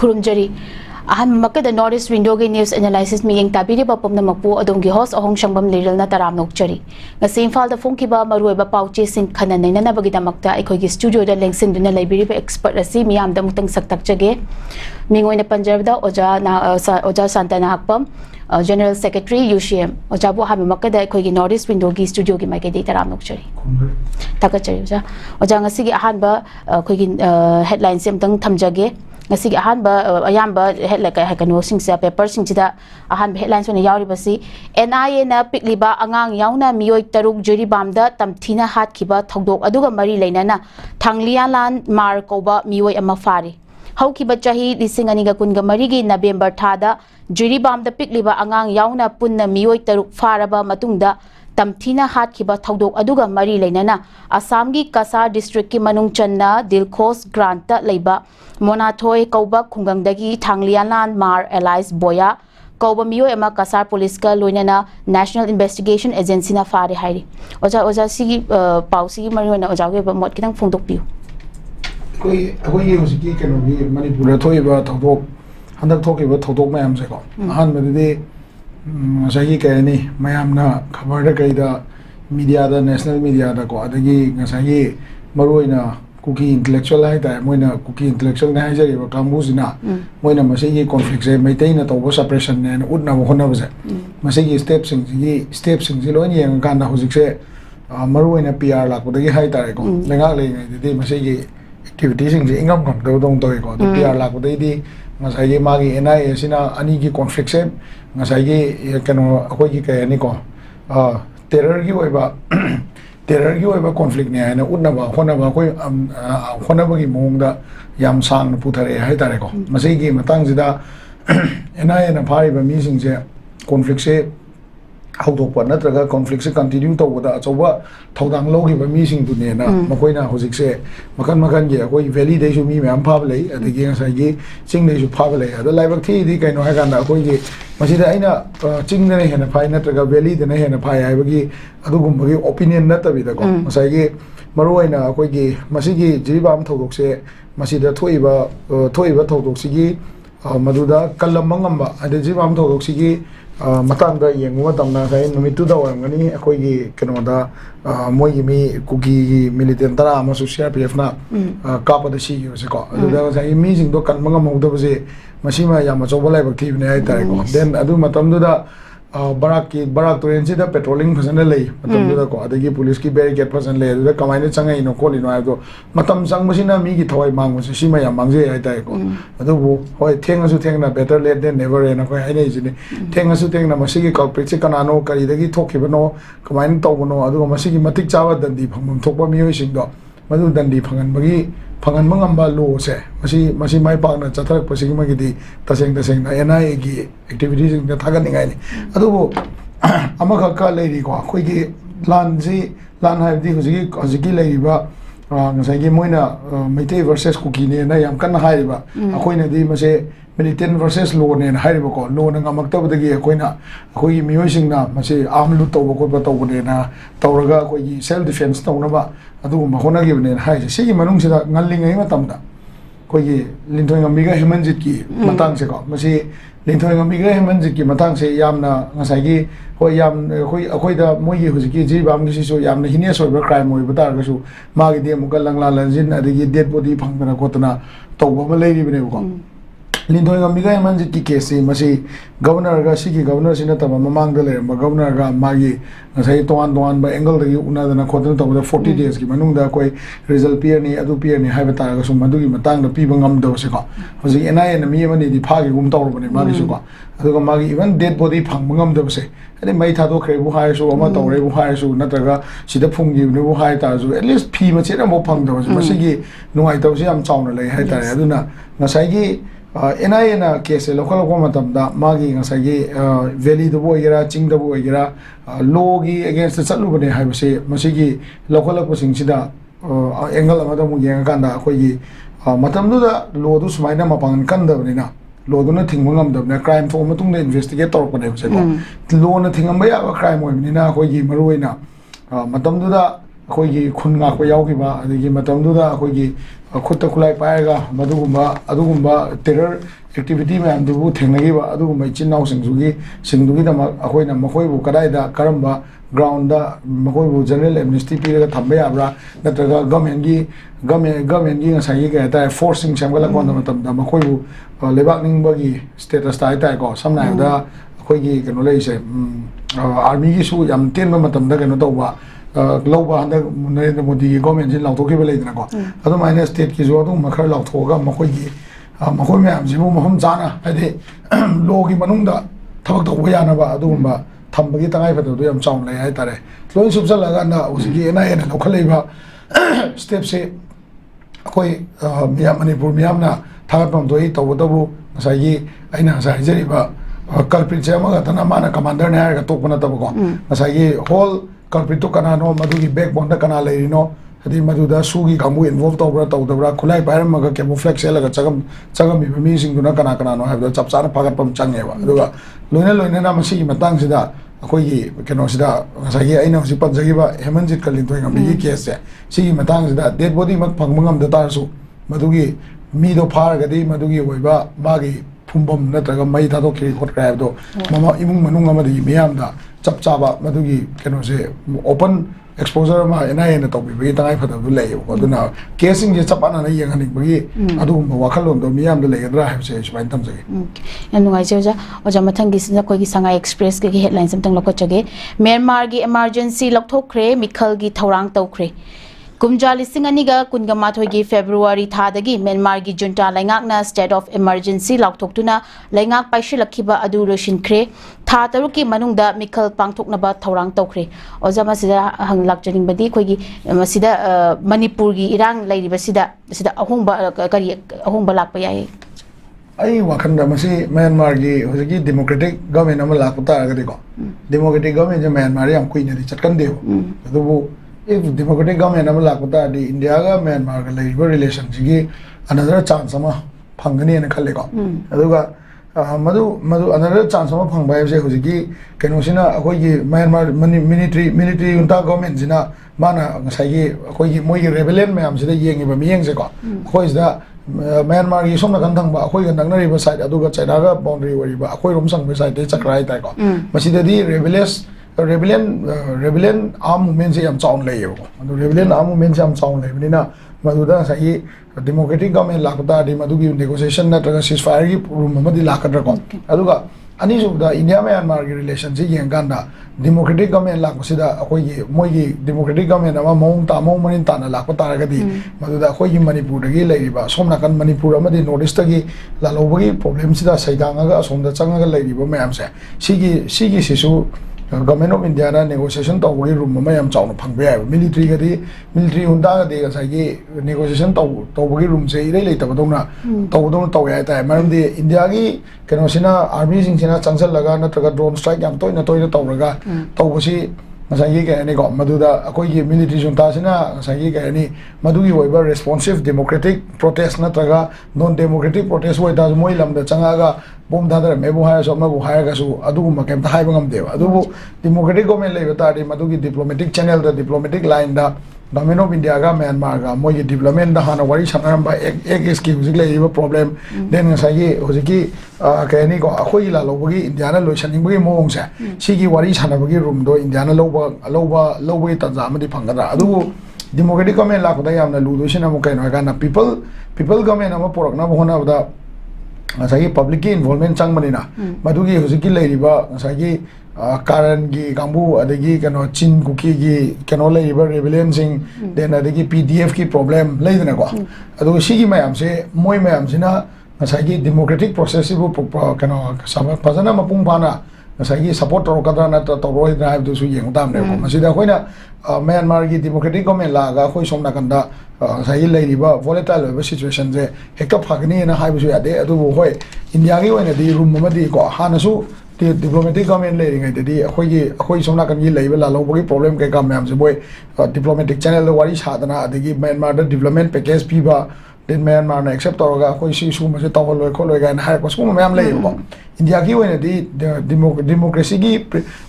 Kurumjari ahan makada Northeast Window ge news analysis mi yeng tabiri ba pomna makpu adong gi host ahong shangbam Liril na taram nokchari ngasi imphal da phongki ba maroi ba pauche sing khana naina na bagi damakta ekhoi gi studio da lengsin duna library ba expert asi miyam da mutang saktak jage mingoi na Punjab da oja Shanta Nahakpam General Secretary UCM oja bu hami makada ekhoi gi Northeast Window gi studio gi mai ge de taram nokchari takachari oja ngasi gi ahan ba ekhoi gi headline sem tang thamjage ngasi ahan ba ayamba headline ka hakano sing sa paper sing chida ahan headlines one yauri basi NIA na pikliba angang yauna miyoi taruk juri bamda tamthina hat khiba thodok aduga mari leinana thanglialan mar koba miyoi ama fari haukiba chahi lisingani ga kunga mari gi November thada juri bamda pikliba angang yauna punna miyoi taruk faraba matungda tamthina hat khiba thodok aduga mari leinana Assam gi Kasar district ki manung channa Dilkhos grant ta leiba Monathoi kauba khungangdagi Thanglialan Mar Allies Boya kauba miyoi ama Kasar police ka loinana National Investigation Agency na fari hairi oja sigi pausi mari na oja ge mot kitang phongdok piu koi ye hosiki keno gi manipur thoi ba thodok handak thoki ba thodok mayam se ko han mede ngasai kai ni mayam na khabar da kai da media da national media da ko adagi ngasai maroina kuki intellectual hai ta moina kuki intellectual na haijari ba kambu sina moina masai conflict se maitai na to suppression ne udna mo hona base masai steps sing ji loin yang kan da hojik se maroina PR la ko dagi hai ta ko lenga le de masai activities sing ji ingam kam do dong to ko PR la ko dai di ngasai magi NIA sina ani gi conflict se ngasai gi kano akoi gi kai ni ko terror gi oiba conflict ne na udna ba hona ba koi hona ba gi mongda yam sang puthare hai tare ko masai gi matang jida NIA na phari ba mi sing se conflict se haudopa natraga conflict se continue to da achoba thodang logi ba mi sing du ne na makoina hojik se makan ge koi valley dei su mi myam phab lei adigi ngasai gi ching dei su phab lei ada laibak thi di kaino ha kan da koi gi masida aina ching ne hena phai natraga valley de ne hena phai ai bagi adugum bagi opinion na tabi da ko masai gi maroina koi gi masigi jiribam thodok se masida thoiba thodok sigi maduda kallamangam ba ade jiribam thodok sigi matang da yengu matamna sai numitu da warangani akoi gi keno da moi gi mi kuki gi militant tara ama social PF na kapa da si yo se ko da sai mi jing do kan manga mo da base masima ya ma chobalai bak thi ne ai tai ko then adu matam da barak turen si da patrolling phasana lei matam da ko adagi police ki barricade phasana lei da kamaina changai no ko lino ai do matam sang masina mi gi thawai mang mo sima ya mangje ai tai ko adu bu hoi thengasu thengna better late than never ena ko ai nei jini thengasu thengna masigi culprit se kanano kari dagi thokibano kamaina tawbono adu masigi matik chawa dandi phangmum thokpa mi hoi sing do madu dandi phangan bagi phangan mangamba lo se masi mai pa na chatharak pasigi ma gi di taseng na NIA gi activities da thagan ningai ni adu bo amaka ka leiri ko khoi gi lan hai di hojigi leiri ba ngasai gi moina meitei versus kuki ne na yam kan hai ba akoina di mase militant versus law ne hai ba ko law na ngamak ta badagi akoina akoi gi miyoi sing na mase amlu to ba ko ba to ne na tawraga akoi gi self defense to na ba adu ma hona gi ne hai se gi manung sida ngallingai ma tamda koi gi linthoi ngami ga hemanjit ki matang se ko mase linthoi ngami ga hemanjit ki matang se yamna ngasai gi hoi yam akoi da moi gi hujiki ji bam gi so yamna hinia so ba crime moi ba tar ga su ma gi de mu ga langla lanjin adigi dead body phangna ko tana to ba lei ri bne ko linthoi ngami ga hemanjit ki case mase governor ga sigi governor sina tama mamang da le ma governor ga magi ngasai toan ba angle da gi una da na khotna to 40 days ki manung da koi result peer ni adu peer ni haiba ta ga su madu gi matang da pi ba ngam da se ko hoji NIA na mi mani di pha gi gum tawr bane ma gi su ko adu ga magi even dead body phang ngam da se ade mai tha do khre bu hai su ama tawre bu hai su natraga sida phung gi ne bu hai ta su at least phi ma che da mo phang da ma se gi nuai taw se am chauna le hai ta adu na ngasai gi NIA na case local ko matam da magi ngasai gi valley do bo ira ching da bo ira law gi against the chalu bane hai se masigi local ko sing sida angle ama da mu yang kan da ko gi matam da law du sumaina mapang kan da bane na law do na thingma ngam da na crime to matung da investigate tor ko ne se ko law na thingam ba ya crime oi ni na ko gi maruina matam da ꯑꯩꯈꯣꯏꯒꯤ ꯈꯨꯟ ꯉꯥꯛꯄ ꯌꯥꯎꯈꯤꯕ ꯑꯗꯒꯤ ꯃꯇꯝꯗꯨꯗ ꯑꯩꯈꯣꯏꯒꯤ ꯈꯨꯠꯇ ꯈꯨꯠꯂꯥꯏ ꯄꯥꯏꯔꯒ ꯑꯗꯨꯒꯨꯝꯕ terror activity ꯃꯌꯥꯝꯗꯨꯕꯨ ꯊꯦꯡꯅꯈꯤꯕ ꯑꯗꯨꯒꯨꯝꯕ ꯏꯆꯤꯟ ꯏꯅꯥꯎꯁꯤꯡꯗꯨꯒꯤꯗꯃꯛ ꯑꯩꯈꯣꯏꯅ ꯃꯈꯣꯏꯕꯨ ꯀꯗꯥꯏꯗ ꯀꯔꯝꯕ ꯒ꯭ꯔꯥꯎꯟꯗ ꯃꯈꯣꯏꯕꯨ ꯖꯦꯅꯔꯦꯜ ꯑꯦꯝꯅꯤꯁꯇꯤ ꯄꯤꯔꯒ ꯊꯝꯕ ꯌꯥꯕ꯭ꯔꯥ ꯅꯠꯇ꯭ꯔꯒ ꯒꯚꯔꯟꯃꯦꯟꯒꯤ ꯉꯁꯥꯏꯒꯤ ꯀꯩ ꯍꯥꯏꯇꯥꯔꯦ ꯐꯣꯔꯁꯁꯤꯡ ꯁꯦꯝꯒꯠꯂꯛꯄ ꯃꯇꯝꯗ ꯃꯈꯣꯏꯕꯨ ꯂꯩꯕꯥꯛ ꯅꯤꯡꯕꯒꯤ ꯁ꯭ꯇꯦꯇꯁꯇ ꯍꯥꯏꯇꯥꯔꯦꯀꯣ ꯁꯝꯅ ꯍꯥꯏꯔꯕꯗ ꯑꯩꯈꯣꯏꯒꯤ ꯀꯩꯅꯣ ꯂꯩꯔꯤꯁꯦ ꯑꯥꯔꯃꯤꯒꯤꯁꯨ ꯌꯥꯝ ꯇꯦꯟꯕ ꯃꯇꯝꯗ ꯀꯩꯅꯣ ꯇꯧꯕ ꯂꯧꯕ ꯍꯟꯗꯛ ꯅꯔꯦꯟꯗ꯭ꯔ ꯃꯣꯗꯤꯒꯤ ꯒꯣꯔꯃꯦꯟꯁꯤ ꯂꯥꯎꯊꯣꯛꯈꯤꯕ ꯂꯩꯗꯅꯀꯣ ꯑꯗꯨꯃꯥꯏꯅ ꯁ꯭ꯇꯦꯠꯀꯤꯁꯨ ꯑꯗꯨꯒꯨꯝꯕ ꯈꯔ ꯂꯥꯎꯊꯣꯛꯑꯒ ꯃꯈꯣꯏ ꯃꯌꯥꯝꯁꯤꯕꯨ ꯃꯐꯝ ꯆꯥꯅ ꯍꯥꯏꯗꯤ ꯂꯣꯒꯤ ꯃꯅꯨꯡꯗ ꯊꯕꯛ ꯇꯧꯕ ꯌꯥꯅꯕ ꯑꯗꯨꯒꯨꯝꯕ ꯊꯝꯕꯒꯤ ꯇꯉꯥꯏꯐꯗꯕꯗꯣ ꯌꯥꯝ ꯆꯥꯎꯅ ꯂꯩ ꯍꯥꯏꯇꯥꯔꯦ ꯂꯣꯏ ꯁꯨꯞꯆꯜꯂꯀꯥꯟꯗ ꯍꯧꯖꯤꯛꯀꯤ NIAꯅ ꯂꯧꯈꯠꯂꯛꯏꯕ ꯁ꯭ꯇꯦꯞꯁꯦ ꯑꯩꯈꯣꯏ ꯃꯅꯤꯄꯨꯔ ꯃꯤꯌꯥꯝꯅ ꯊꯥꯒꯠꯐꯝ ꯊꯣꯛꯏ ꯇꯧꯕꯇꯕꯨ ꯉꯁꯥꯏꯒꯤ ꯑꯩꯅ ꯉꯁꯥꯏ ꯍꯥꯏꯖꯔꯤꯕ ꯀꯜꯄ꯭ꯔꯤꯠꯁꯦ ꯑꯃꯈꯛꯇꯅ ꯃꯥꯅ ꯀꯃꯥꯟꯗꯔꯅꯦ ꯍꯥꯏꯔꯒ ꯇꯣꯛꯄ ꯅꯠꯇꯕꯀꯣ ꯉꯁꯥꯏꯒꯤ ꯍꯣꯜ ꯀꯜꯄ꯭ꯔꯤꯠꯇꯨ ꯀꯅꯥꯅꯣ ꯃꯗꯨꯒꯤ ꯕꯦꯛꯕꯣꯟꯗ ꯀꯅꯥ ꯂꯩꯔꯤꯅꯣ ꯍꯥꯏꯗꯤ ꯃꯗꯨꯗ ꯁꯨꯒꯤ ꯀꯥꯡꯕꯨ ꯏꯟꯚꯣꯜቭ ꯇꯧꯕ꯭ꯔꯥ ꯇꯧꯗꯕ꯭ꯔꯥ ꯈꯨꯠꯂꯥꯏ ꯄꯥꯏꯔꯝꯃꯒ ꯀꯦꯃꯣꯐ꯭ꯂꯦꯛ ꯁꯦꯠꯂꯒ ꯆꯪꯉꯝꯃꯤꯕ ꯃꯤꯁꯤꯡꯗꯨꯅ ꯀꯅꯥꯅꯣ ꯍꯥꯏꯕꯗꯣ ꯆꯞ ꯆꯥꯅ ꯐꯥꯒꯠꯄ ꯑꯃ ꯆꯪꯉꯦꯕ ꯑꯗꯨꯒ ꯂꯣꯏꯅꯅ ꯃꯁꯤꯒꯤ ꯃꯇꯥꯡꯁꯤꯗ ꯑꯩꯈꯣꯏꯒꯤ ꯀꯩꯅꯣꯁꯤꯗ ꯉꯁꯥꯏꯒꯤ ꯑꯩꯅ ꯍꯧꯖꯤꯛ ꯄꯟꯖꯈꯤꯕ ꯍꯦꯃꯟꯖꯤꯠ ꯀꯂꯤꯟꯊꯣꯏꯉꯝꯕꯤꯒꯤ ꯀꯦꯁꯁꯦ ꯁꯤꯒꯤ ꯃꯇꯥꯡꯁꯤꯗ ꯗꯦꯗ ꯕꯣꯗꯤꯃꯛ ꯐꯪꯕ ꯉꯝꯗ ꯇꯥꯔꯁꯨ ꯃꯗꯨꯒꯤ ꯃꯤꯗꯣ ꯐꯥꯔꯒꯗꯤ ꯃꯗꯨꯒꯤ ꯑꯣꯏꯕ ꯃꯥꯒꯤ ꯐꯨꯝꯐꯝ ꯅꯠꯇ꯭ꯔꯒ ꯃꯩ ꯊꯥꯗꯣꯛꯈ꯭ꯔꯦ ꯈꯣꯠꯈ꯭ꯔꯦ ꯍꯥꯏꯕꯗꯣ ꯏꯃꯨꯡ ꯃꯅꯨꯡ ꯑꯃꯗꯤ ꯃꯤꯌꯥꯝꯗ ꯆꯞ ꯆꯥꯕ ꯃꯗꯨꯒꯤ ꯀꯩꯅꯣꯁꯦ open exposure ma NIA na tawbibagi tangai phadabdu layebo aduna casing je chapana na yenghanik bagi adugumba wakhalom do miyam da legadra haibse subain tamjage yan nungai jeja oja mathangi sina koi gi Sangai Express gi headlines amtang lokachage Myanmar gi emergency lokthokre mikhal gi thorang tawkhre Kumja listing aniga kunga gi February thadagi Myanmar gi junta laingakna state of emergency lauktoktuna laingak paishilakhiba adu roshinkre tha taruki manungda mikhal pangthoknaba thorang tawkhre oja masida hanglakjaring badi khoigi masida Manipur gi irang lairiba sida ahungba kari ahungba lakpa yai ai wakhanda masi Myanmar gi hojigi democratic government ama lakta agadi ko democratic government je Myanmar yam kuina ri chatkan deu adubu if democratic government ama lakta di India ga Myanmar ga labor relations gi another chance ama phangani na khalle ko aduga madu another chance ama phangba se hojigi kenosina akoi gi Myanmar military unta government jina mana ngasai gi akoi gi moi gi rebellion mayam sida yengi ba miyeng se ko akoi sida Myanmar gi somna kan thangba akoi ga nagnari ba side aduga China ga boundary wari ba akoi rom sang ba side te chakrai tai ko masida di rebellion arm movement se yam chaun layo adu rebellion arm movement se yam chaun lay benina maduda sai democratic government lakta di madugi negotiation na traga ceasefire gi room amadi lakadra ko aduga ani subda India Myanmar gi relation se yenganda democratic government lakusida akoi gi moi gi democratic government ama mong manin ta na lakpa taragadi maduda akoi gi Manipur dagi lairiba somna kan Manipur amadi northeast gi lalobagi problem sida saidanga ga asomda changa ga lairiba mayam se sigi sisu government of India na negotiation tawbagi room ma yam chawna phangbe ai military hunda ga de sai gi negotiation tawbagi room se irei lei tabadona taw ya ta maram de India gi keno sina army sing sina changsal laga na traga drone strike yam toina tawraga tawbasi ngasai gi ka ni ko maduda akoi gi military junta sina ngasai gi ka ni madugi oiba responsive democratic protest na traga non democratic protest wai da moi lamda changa ga bom dadar mebu haya so mabu haya ga su adugu ma kem ta haiba ngam deba adugu democratic government lei bata di madugi diplomatic channel da diplomatic line da government of India ga Myanmar ga moi gi development da hana wari sanaram ba ek ski hujik lei ba problem then ngasai gi hujiki ka ni ko akoi la lobagi India na loisaning bagi mong sa sigi wari sanabagi room do India na loba tanza amadi phangada adugu democratic government la ko da yamna lu do sina mo kai no ga na people government ama porakna bhona da ngasai public involvement changmanina madugi hujiki leiriba ngasai karan gi kambu adagi kano chin kuki gi kano leiriba rebellion sing then adagi PDF ki problem leidna ko adu sigi mayam se moi mayam sina ngasai democratic process bu kano fazana mapung phana ngasai support torokadra na toroi drive du su yeng dam ne ko masida khoina Myanmar gi democratic government la ga khoi somna kanda ngasai leiriba volatile ba situation je hekta phagni na haibu su ade adu hoi India gi oina di room ma di ko hanasu diplomatic government leading it di akoi somna kan gi leiba la lobagi problem ke kam yam se boy diplomatic channel the wari sadana adigi Myanmar da development package piba then Myanmar na accept toroga akoi si su ma se tawloi kholoi ga na ha ko su ma yam lei ko India gi oina di democracy gi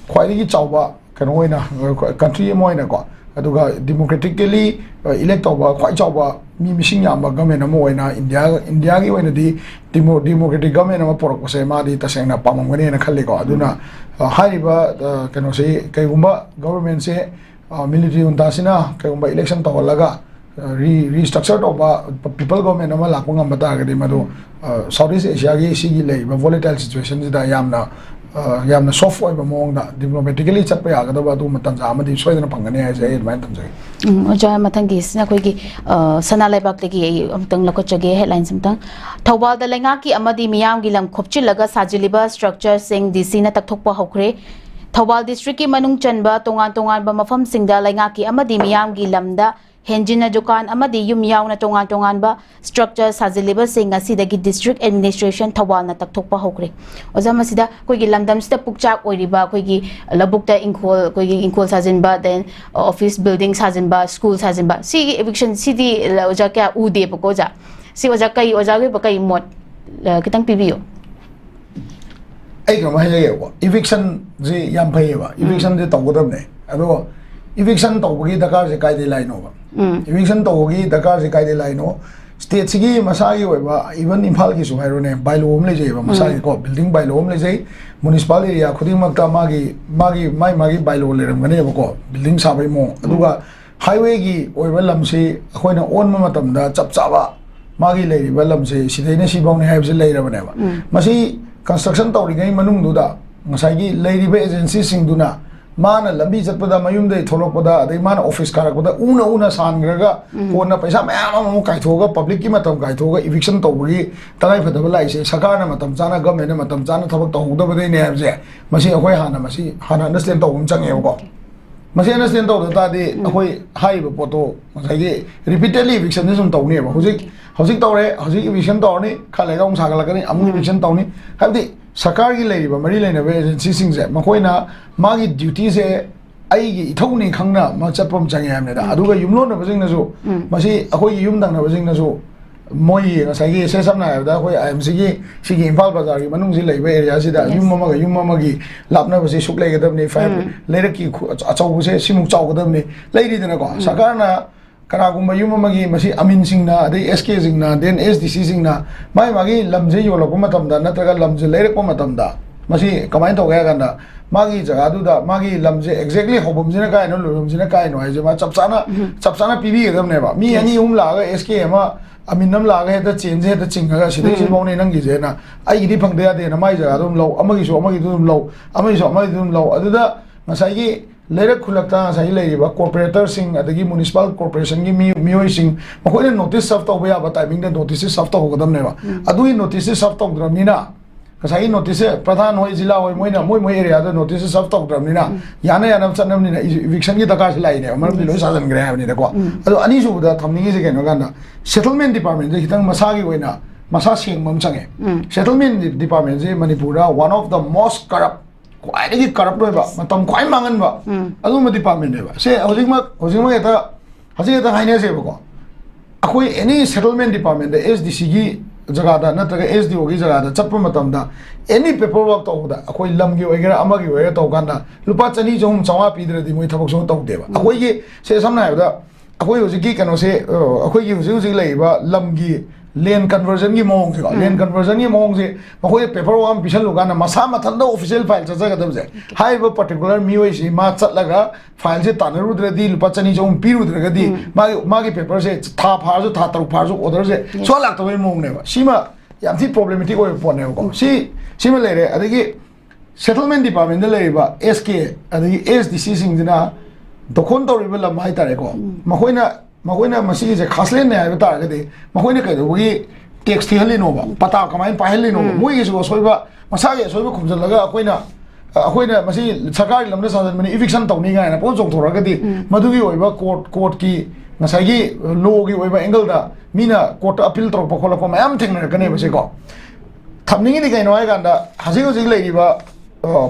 khwai gi chawba kano oina country mo oina ko aduga democratically elect tawba khwai chawba mi mising yamba government ama oina India gi oina di democratic government ama porak pase ma di tasengna pamamgani na khalle ko aduna hariba kano se kaigumba government se military unta sina kaigumba election tawalaga restructure tawba people government ama lakpa ngam bata gadi madu Southeast Asia gi sigi lei volatile situation da yamna soft oiba mongda diplomatically chatpa yagadaba adu matam amadi soidana pangani hai se advance tamjai oja mathangi sina koi gi sana laibak tegi amtang lakochage headlines amtang thawbal da lenga ki amadi miyam gi lam khopchilaga sajiliba structure sing DC na takthokpa hokre thawbal district ki manung chanba tongan ba mafam singda lenga ki amadi miyam gi lamda Henjina Jokan amadi yum yauna tongan ba structure sajiliba sing asidagi district administration thawal na takthokpa hokre oja masida koigi lamdam sida pukchak oiriba koigi labukta inkol sajinba then office building sajinba school sajinba si eviction city oja kya ude bako ja si oja kai oja ge bakai mot kitang pibiyo ai ko ma ye ko eviction ji yam phai ba eviction ji tawgodam ne ado eviction tawgi dakar je kai de line no ba eviction tawgi dakar je kai de line no state sigi masagi oiba even imphal ki suhairo ne bylaw om le jai ba masagi ko building bylaw om le jai municipal area khuding makta magi bylaw le ram gane ba ko building sabai mo aduga highway gi oiba lam se akoina on ma matam da chap chaba magi le ba lam se sidaina si bawne haib se le rabane ba masi construction tawri gai manung du da ngasai gi le riba agency sing duna mana lambi chatpada mayum dei tholokpada adai mana office karakpada una sangraga kona paisa mayam amu kaithoga public ki matam kaithoga eviction tawgi tanai phadaba lai se sakana matam chana government matam chana thabak tawda badai ne habje masi akhoi hana understand tawum change ko masi understand tawda ta de akhoi hai ba poto masai ge repeatedly eviction ni sum tawni ba hojik tawre hojik eviction tawni khalega um sagalakani amu eviction tawni habdi Sakar gi leiriba mari leina be agency sing je makoina magi duty se ai gi ithoni khangna ma chapam change amne da aduga yumlo na bajing na so masi akoi yum dang na bajing na so moi ngasai gi se samna da akoi IMC gi sigi Imphal bazar gi manung ji leiba area si da yum mama gi lapna basi suk lai gadam ni fa leira ki achau se simuk chau gadam ni leiri dena ko Sakar na Kanagumba yum magi masi amin singna adai SK singna then SDC singna mai magi lamje yolok matamda natraga lamje leirek matamda masi kamai to ga ganda magi jaga du da magi lamje exactly hobum jina kai no lum jina kai no ai jama chapsana pibi gadam ne ba mi ani la ga SK ma aminam la ga heda change heda chinga ga sidai si bawne nang gi je na ai gi phang de ya de na mai jaga dum lo amagi dum lo amagi dum lo aduda masai gi Later khulakta sai leiba corporator sing adagi municipal corporation gi mioi sing makoi notice serve to ba timing de notice serve to godam ne ba adui notice serve to gramina kasai notice pradhan hoi jila hoi moi area da notice serve to gramina yana chanam ni eviction gi dakar lai ne mar bi loi sajan gre ha ni da ko adu ani su da thamni gi ge no ganda settlement department de hitang masa gi oina masa sing mam change settlement department je manipur one of the most corrupt quite a corrupt ba matam quite mangan ba adu ma department ba se hojima eta haine se ba ko akoi any settlement department the SDC gi jaga da nataga SDO gi jaga da chappa matam da any paperwork to da akoi lam gi oigera ama gi oigera to ganda lupa chani jom chawa pidra di moi thabak so to de ba akoi gi se samna ha da akoi hoji gi kano se akoi gi hoji lai ba lam gi land conversion gi mong se land conversion gi mong se makoi paperwork am bisal lu gana masa mathanda official file cha jaga dam je hai ba particular mioi si ma chatlaga file se tanaru dra di lupa chani jom piru dra di magi paper se tha phar jo tha taru phar jo order se so lak to mong ne ba sima yam thi problematic oi pon ne ko sima le re adagi settlement department de le ba SK adagi SDC sing dina dokon to ri lam hai tare ko makoina masi je khaslen ne ai ta ga de makoina kai do gi tax thi halino ba pata kamai pa halino moi gi so soiba masa ge soiba khumjal laga akoina masi sarkar lamna sajan mani eviction tawni ga na pon jong thora ga di madu gi oiba court ki ngasai gi law gi oiba angle da mina court appeal tro pa khola ko mayam thengna ga ne ba se ko thamni gi kai no ai ga da haji lai ri ba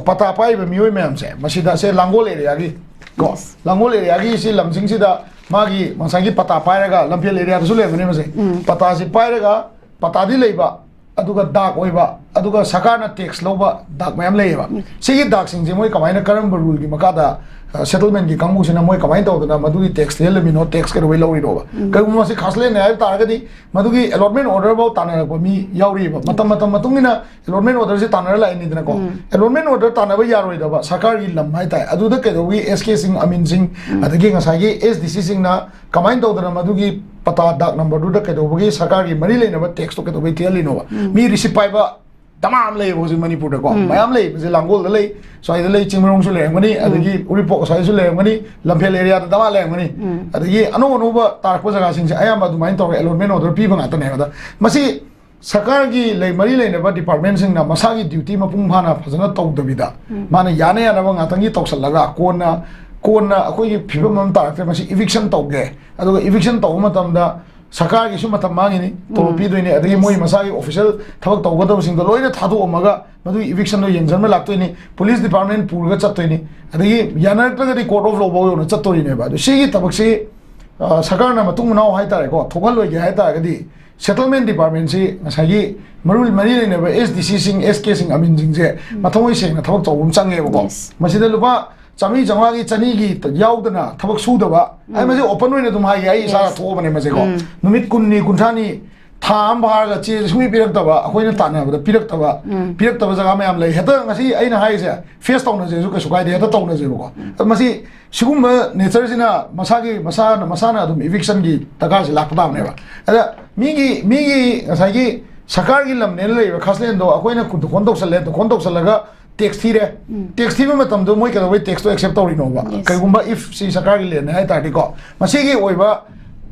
pata pai ba mioi mayam se masi da se langol area gi ko langol area gi si lamsing si da magi masagi pata pairaga lampel area su le mane mase pata si pairaga pata di leiba aduga dak oiba aduga sakana tax loba dak mayam leiba sigi dak sing je moi kamaina karam rule gi makada settlement की कांगू से ना मोई कमाई तो ना मधुगी tax ले lemme no tax के रोई लौरी रोबा कई उम्मा से खास ले नया तारगदी मधुगी allotment order बाउ ताना को मी यावरी बा मतुंगी ना allotment order से ताना ला इनी दना को allotment order ताना बा यारोई दबा सरकार की लम्हाई ताई अदुदा के दोगी SK सिंह अमीन सिंह अदगी ngसागी SDC सिंह ना कमाई तो ना मधुगी पता डाक नंबर दुदा के दोगी सरकार की मरी लेना बा टैक्स तो के दोगी थियली नो मी रिसीव पाई बा तमाम ले वो मणिपुर को मैम ले लांगोल ले स्वाई ले चिंगमरों से लेंगनी अदगी उरिपोक स्वाई से लेंगनी लंफेल एरिया दमा लेंगनी अदगी अनु अनु तारक जगह सिंह से अयाम अदुमाइन तौर एलोनमेंट ऑर्डर पीब गातने मसी सरकार की ले मरी लेने डिपार्टमेंट सिंह मसा की ड्यूटी मपुंग फाना फजना तौदबिदा माने याने यानब गातंगी तौसलगा कोना अखोई फिबम हम तारकते मसी इविक्शन तौगे अदुगा इविक्शन तौब मतमदा सरकार की मतम मांगी तो पीदोने अदगी मोई मसा की ऑफिशियल थबक तौगदबसिंग लोइना थादोमगा मदु इविक्शन येंजन में लाक्तोइने पुलिस डिपार्टमेंट पूरगा चत्तोइने अदगी यानरतगदी कोर्ट ऑफ लॉ बाउ चत्तोइने बा सिगी तबकसे सरकार ना मतुंग नाव हाइतारे को थोगल लोइगे हाइतागदी सेटलमेंट डिपार्टमेंट से ngसागी मरुल मरी लेनेबा SDC सिंह SK सिंह अमीन सिंह से मथोई सेंग थबक तौबम चंगेबको मसिदा लुपा चामी चंगागी चनी की याउदना थबक सुदबा आई मजे ओपन होइने तुम हाई आई सारा थोबने मजे को नुमित कुन्नी कुंठानी थाम भाग चे सुमी पिरक्तबा अखोइना तानाबदा पिरक्तबा जगह में ले हेता ngasi aina haise फेस तौना जे सुका सुकाइ दे हेता तौना जे को मसी सिगुम नेचर सिना मसागी मसाना अदुम इविक्शन की तकार से लापदावनेबा अदा मीगी ngसागी सरकार की लमने लेबा खासलेन दो अखोइना कुदकोन तौसले तो कोन तौसलगा टैक्स थी टैक्स थी मतम दो मोई कदवे टैक्स तो एक्सेप्ट तौरी नोबा कईगुंबा इफ सी सरकार की लेने है ताटी को मसीगी ओइबा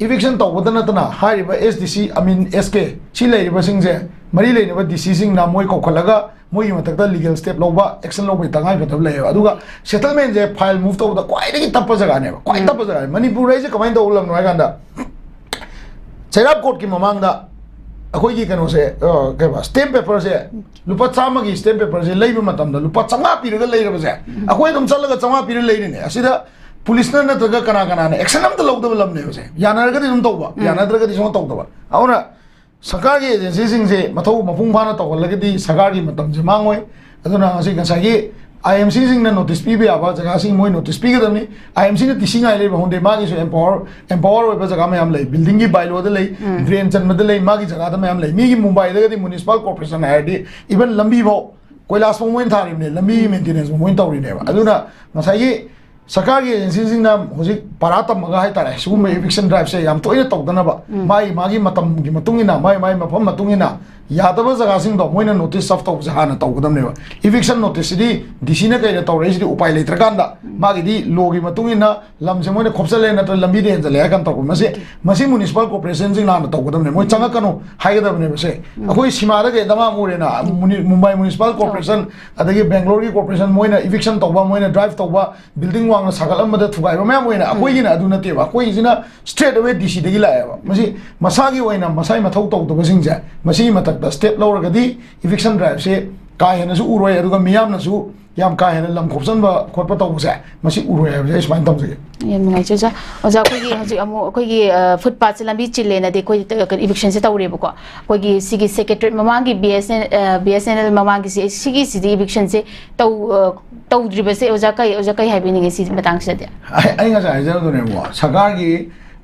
इविक्शन तौबदा नतना हारिबा SDC अमीन SK सी लेरिबा सिंह जे मरी लेनेबा DC सिंह ना मोई कोखलगा मोई मतकदा लीगल स्टेप लोबा एक्शन लोबा तंगाई बतब लेबा अदुगा सेटलमेंट जे फाइल मूव तौबदा क्वाइदगी तप्पा जगह ने क्वाइ तप्पा जगह मणिपुर राइज कमाइन तौलम नोय गांदा चैराब कोर्ट की ममांगदा अखोई कनो से स्टेम्प पेपर से लुपा चाम की स्टेम्प पेपर से लेब लुपा चंगा पीरग लेरबसे अखोई दम चलगा चंगा पीर लेरिने असिदा पुलिस ना नत्रगा कना कना ने एक्शन अमत लौदब लमने बसे यानरगदी दम तौबा यानरगदी सो तौदबा औना सरकार की एजेंसी सिंह से मथौ मपुंग फाना तौलगदी सरकार की मतम जे मांगोय अदुना असि गसागी IMC सिंह ने नोटिस पीबे आबा जगह सिंह मोय नोटिस पीगदमनी IMC ने तिसिंग आइ लेबा होंदे मागी सो एम्पावर ओइबा जगह में हम ले बिल्डिंग की बाइलो दे ले ड्रेन चन मद ले मागी जगह में हम ले मीगी मुंबई दगदी म्युनिसिपल कॉर्पोरेशन आइडी इवन लंबी भो कोइलास मोइन थारिने लंबी मेंटेनेंस मोइन तौरिनेबा अदुना मसाई सरकार की एजेंसी सिंह ना होजि पारा तमगा हाय तारे सुम इविक्शन ड्राइव से याम तोइने तौदनबा मागी मतम की मतुंगिना माई मफम मतुंगिना यादव जगह सिंह दो मोइना नोटिस सर्व तौब जहाना तौगदमनेबा इविक्शन नोटिस दि DC ने कई तौरेसिदि उपाय लेत्रकांदा मागिदि लोगी मतुंगिना लमसे मोइना खोपसले नत्र लंबी दे हंजले हाकन तौब मसी म्युनिसिपल कॉर्पोरेशन सिंह लाना तौगदमने मोइ चंगकनो हायगदमने बसे अखोई सीमादा के दमा मुरेना मुंबई म्युनिसिपल कॉर्पोरेशन अदगी बेंगलोर की कॉर्पोरेशन मोइना इविक्शन तौबा मोइना ड्राइव तौबा बिल्डिंग वांगना सागलमदा थुगाइबा मैम मोइना अखोइगिना अदु नतेबा अखोइजिना स्ट्रेट अवे DC दगी लाएबा मसी मसागी ओइना मसाई मथौ तौदबसिंग जे मसी मत स्टेप लौरगदी इविक्शन ड्राइव से का हेनसु उरोय अदुगा मियामनसु याम का हेन लम खोपसनबा खोटपा तौबसे मसी उरोय है स्माइन तमसे यम नुंगाइचे जा ओजा कोगी हजि अमु कोगी फुटपाथ से लंबी चिल्लेना दे कोई इविक्शन से तौरेबो को कोगी सिगी सेक्रेटरी ममांगी BSNL ममांगी सिगी सिदी इविक्शन से तौद्रिबसे ओजा कई हाइबिनिगे सी मतंग से दे आई nga sai jero ne mo sarkar gi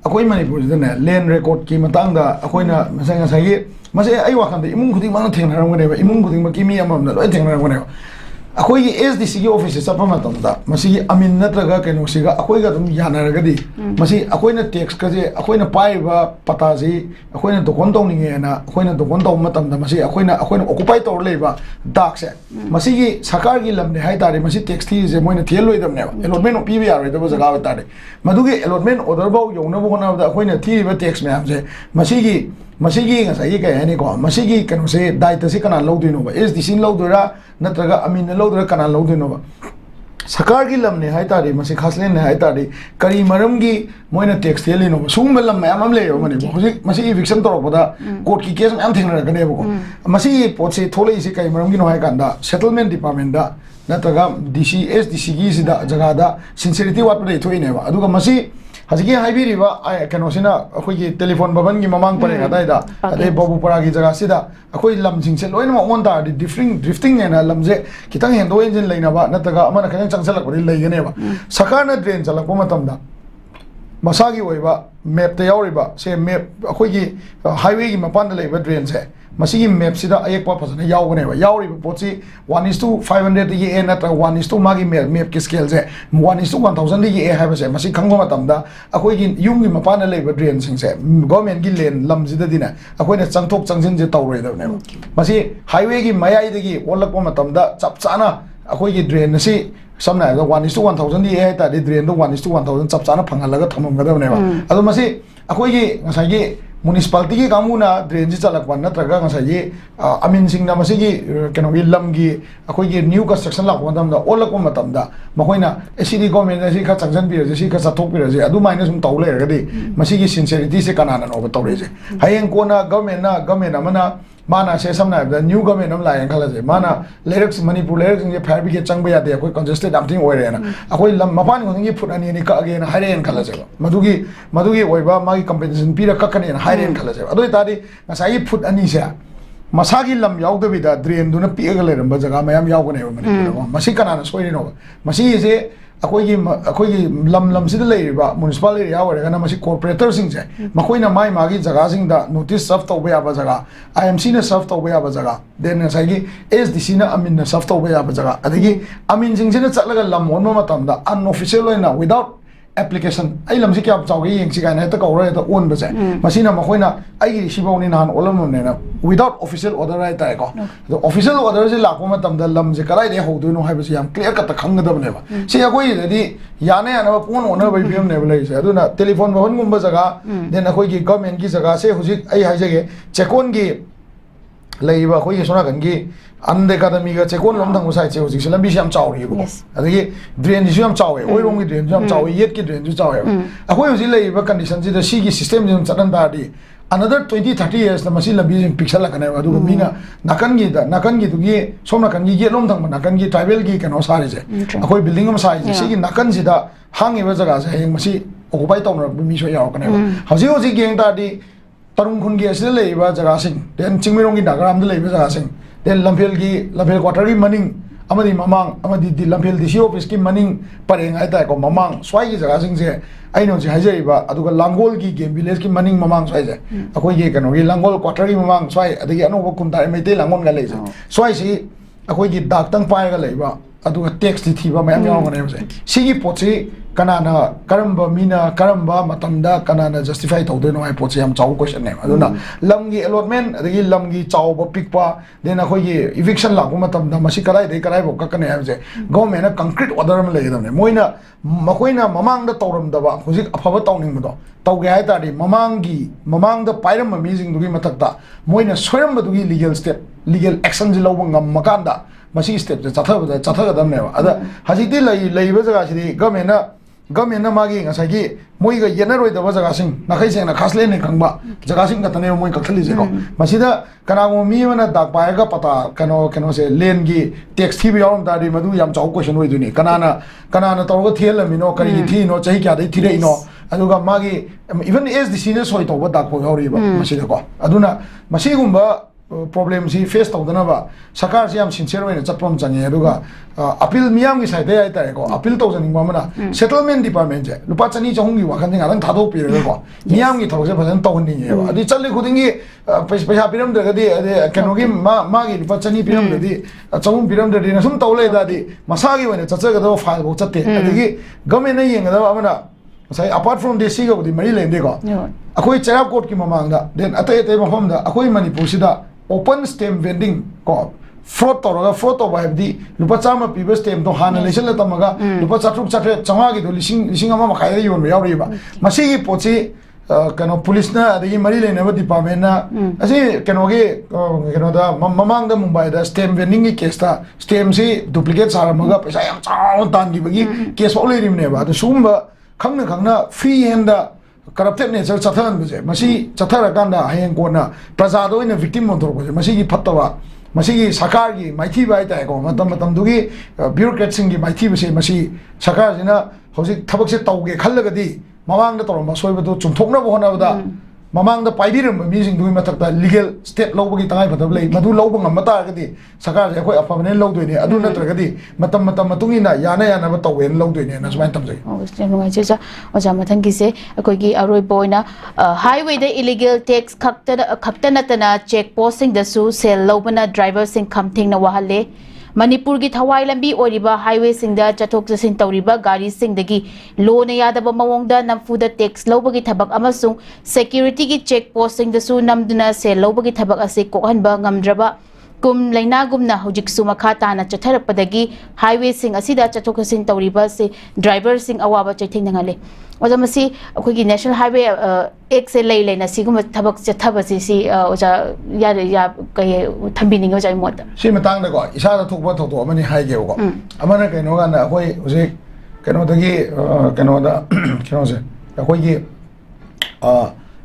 akoi manipur de ne land record ki matang da akoi na nga sai gi mase ai wakhan de imung khuding mang theng narang ne ba imung khuding ma ki mi amam na loi theng narang ne अखोई SDC की office से चपा मतमदा मसी अमीन नत्रगा केनो सिगा अखोई गा तुम यानरगदी मसी अखोई न टैक्स कजे अखोई न पाइबा पता जी अखोई न दुकान तौनिंगे ना अखोई न दुकान तौ मतमदा मसी अखोई न ऑक्युपाई तौर लेबा दाक से मसी की सरकार की लमने हाय तारे मसी टैक्स थी जे मोइन थियल लोइदमने अलॉटमेंट पीबे यारे दबो जगह तारे मदुगे अलॉटमेंट ऑर्डर बाउ योनबो होनाबदा अखोई न थीबा टैक्स में हमसे मसीगी ngसाई के हैने को मसीगी कनो से दायित्व से कना लौदिनोबा SDC लौदोरा नत्रगा अमीन लौदोरा कना लौदिनोबा सरकार की लमने हाय तारे मसी खासलेन ने हाय तारे करी मरम की मोइना टैक्स थेलिनोबा सुंग लम मैम लेयो मने होजि मसी इविक्शन तोरपदा कोर्ट की केस मैम थेंगरगनेबो मसी पोसे थोले से कई मरम की नो हाय कांदा सेटलमेंट डिपार्टमेंट दा नत्रगा SDC की सिदा जगह दा सिंसियरिटी वाट पे थोइनेबा अदुगा मसी हजिकी हाइबिरिबा कनोसिना अखोई टेलीफोन भवन की ममांग परे गदाइदा अदे बाबूपुरा की जगह सिदा अखोई लमजिंग से लोइन ऑन ता ड्रिफ्टिंग ने लमजे खितंग हेंदो इंजिन लेनाबा नतगा अमना खजन चंगसलक लेगनेबा सरकारना ड्रेन चलक मतमदा मसागी ओइबा मैप ते यावरिबा से मैप अखोई हाईवे की मपान लेबा ड्रेन से मसीगी मैप सिदा अयक पा फजन यावगनेबा यावरिबा पोची 1:500 ये ए नत्र 1:2 मागी मैप की स्केल से 1:1000 ये ए हाइबा से मसी खंगो मतमदा अखोई यूम की मपान लेबा ड्रेन सिंग से गवर्नमेंट की लेन लमजिदा दिना अखोइना चंगथोक चंगजिन जे तौरोइदबने मसी हाईवे की मयाइदगी ओलकपा मतमदा चपचाना अखोई की ड्रेन से समना 1:1000 ये है ड्रेन 1:1000 चपचाना फंगलगा थममगदबनेबा अदो मसी अखोई की ngसाई म्युनिसिपालिटी की कामूना ड्रेन से चलकपा नत्रगा ngसाई अमीन सिंह ना मसी की केनो की लम की अखोई की न्यू कंस्ट्रक्शन लाको मतमदा ओलकपा मतमदा मखोइना एसीडी गवर्नमेंट एसी खा चंगजन पिरजे सी खा सथोक पिरजे अदु माइनस सुम तौ लेरगदी मसी की सिंसियरिटी से कनाना नो तौरेजे हयें कोना गवर्नमेंट अमना माना से समना न्यू गवर्नमेंट हम लायन खलजे माना लेरक्स मणिपुर लेरक्स जे फायर ब्रिगेड चंग यादे अखोई कंजेस्टेड डाम्थिंग ओइरेना अखोई लम मपान गोंगी फुट अनि नि कगे ना हाइरेन खलजे मधुगी ओइबा मागी कंपनसेशन पीरा ककने ना हाइरेन खलजे अदोइ तादि ngसाई फुट अनि से मसागी लम याउदबिदा ड्रेन दुना पीगा लेरंबा जगह मयाम याउगने मणिपुर मसी कनाना सोइरिनो मसी जे अखोई लम से म्युनिसिपल एरिया होगा मसी कॉर्पोरेटर से मखोइना माई मागी जगह सिंह नोटिस सर्व तब याब जगह IMC ने सर्व तब याब जगह देन SDC ने अमीन ने सर्व तब याब जगह अदगी अमीन सिंह से चलगा लम ओनबा अनऑफिशियल विदाउट एप्लीकेशन आई लमसे क्या चावगे येंसी गायना हेता कौरा हेता ओन बसे मसीना मखोइना आई सिबाउनी नान ओलमनेना विदाउट ऑफिशियल ऑर्डर राइट ताइको तो ऑफिशियल ऑर्डर से लाको मतमदा लमसे कलाइ दे होदोइनो हाइबसे याम क्लियर कत खंगदबनेबा से अखोइ दि याने याना फोन ओनर बैबियम नेबल लेसे अदुना टेलीफोन भवन गुम्बा जगह देन अखोइ की गवर्नमेंट की जगह से हुजिक आई हाइजेगे चेकोन की लेइबा अखोइ सोनागन की अन एकाडमी का चेकोन लम थंगो साइड से हुजिक से लंबी से हम चावरिबो अदगी ड्रेन जिसु हम चावे ओइरोंग की ड्रेन हम चावे येट की ड्रेन जु चावे अखोइ हुजिक लेइबा कंडीशन से सी की system gym चटन ताडी another 20-30 years the machine labi pixel kana adu mina nakan gi dugi som nakan gi yelom thang nakan gi tribal gi kano sari je akoi building am sai je sigi nakan sida hang iba jaga se heng masi occupy tawna mi so yaw kana hauji hoji geng ta di tarung khun gi asile leiba jaga sing den chingmirong gi nagaram de leiba jaga sing den lampel quarter gi maning amadi mamang amadi di lampel di office ki maning pareng ai ta ko mamang swai gi jaga sing je aino je haje ba aduga langol gi game village ki maning mamang swai je akoi ge kano gi langol quarter gi mamang swai adagi anoba kunta mai te langon ga lei je swai si akoi gi dak tang pai ga lei ba aduga text thi ba mayam yaw ngane je sigi pochi kanana karamba mina karamba matamda kanana justify tawde no ai pochi am chaw question ne aduna lamgi allotment adagi lamgi chaw ba pikpa then akoi gi eviction la ko matamda masi karai de karai bo kakane ha je government na concrete order ma lei damne moina makoina mamang da tawram da ba hujik afaba tawning do tawge hai ta di mamang da pairam ma mi jing dugi matakta moina soiram ba dugi legal action ji lawang ngam makanda masi step je chatha gadam ne ada hajiti lei ba jaga si government na magi ngasai gi moi ga yenar roi da ba jaga sing nakai seng na khasle ne khangba jaga sing ka tane moi ka khali je ko masida kana mo mi mana dak pa ga pata kano se len gi text thi bi yawm da ri madu yam chaw question hoi duni kana taw ga thel mi no kari gi thi no chahi kya dai thi rei no aduga magi even SDC ne soi to ba dak po yawri ba masida ko aduna masi gumba problem si face tawdana ba sakar si am sincere oina chaprom change aduga appeal miyam gi side ai ta ko appeal tawjani ba mana settlement department je lupa chani chahung gi wakhan jing adang thado pi re ko miyam gi thawse bhajan tawni ye ba adi challe khuding gi paisa piram de di ade kano gi ma gi lupa chani piram de di chahung piram de na sum tawle da di masa gi oina chacha ga do file bo chatte adi government na yeng da amana sai apart from this si go di mari lende ko akoi cherap court ki mamang da then atai mafam da akoi manipur sida open stamp vending ko fraud to ba di lupa chama pibe stamp to hana lesson la tamaga lupa chatruk chatre changa gi do lising ama ma khai yon yaw ri ba masi gi pochi kano police na adagi mari le na department na asi kano ge kano da mamang da mumbai da stamp vending gi case ta stamp si duplicate sara maga paisa yam chaw tan gi bagi case ole rim ne ba to sumba khangna free hand da corrupted nature chathan buje masi chathara kanda hayeng kona prajado ina victim mon thor masi gi phattawa masi gi sakar gi maithi bai ta ko matam dugi bureaucrats gi maithi base masi sakar jina hojik thabak se tauge khallaga di ꯃꯃꯥꯡꯗ ꯇꯧꯔꯝꯕ ꯑꯁꯣꯏꯕꯗꯨ ꯆꯨꯝꯊꯣꯛꯅꯕ ꯍꯣꯠꯅꯕꯗ ꯃꯃꯥꯡꯗ ꯄꯥꯏꯕꯤꯔꯝꯕ ꯃꯤꯁꯤꯡꯗꯨꯒꯤ ꯃꯊꯛꯇ legal step ꯂꯧꯕꯒꯤ ꯇꯉꯥꯏꯐꯗꯕ ꯂꯩ ꯃꯗꯨ ꯂꯧꯕ ꯉꯝꯕ ꯇꯥꯔꯒꯗꯤ ꯁꯔꯀꯥꯔꯁꯦ ꯑꯩꯈꯣꯏ ꯑꯐꯕꯅꯦ ꯂꯧꯗꯣꯏꯅꯦ ꯑꯗꯨ ꯅꯠꯇ꯭ꯔꯒꯗꯤ ꯃꯇꯝ ꯃꯇꯨꯡ ꯏꯟꯅ ꯌꯥꯅ ꯌꯥꯅꯕ ꯇꯧꯋꯦꯅ ꯂꯧꯗꯣꯏꯅꯦꯅ ꯁꯨꯃꯥꯏꯅ ꯊꯝꯖꯩ ꯌꯥꯝ ꯅꯨꯡꯉꯥꯏꯖꯩ ꯑꯣꯖꯥ ꯃꯊꯪꯒꯤꯁꯦ ꯑꯩꯈꯣꯏꯒꯤ ꯑꯔꯣꯏꯕ ꯑꯣꯏꯅ हाईवे इलीगल टैक्स खक्ता नतना चेक पोस्टिंगदसु सेल लौबना ड्राइवरसिंग खमथेंगना वाहले मणिपुर की थवाई लंबी ओरिबा हाईवे सिंगदा चथोक चसिन तौरिबा गाड़ी सिंगदगी लोन यादब मवोंगदा नमफुदा टैक्स लौबगी थबक अमसुंग सिक्योरिटी की चेक पोस्टिंगदसु नमदुना सेल लौबगी थबक असे कोहनबा ngamdraba kum lainagumna hojiksu makha tana chatharappadagi highway sing asida chathok chasin tawriba se driver sing awaba chaithing ngale oja masi akhoi national highway ek se lei leina sigum thabak chathabasi si oja ya kai thambini oja mot si matang da ko isa da thukba thokto amani haige ko amana kaino ga na akhoi uje kaino dagi kaino da kaino se akhoi gi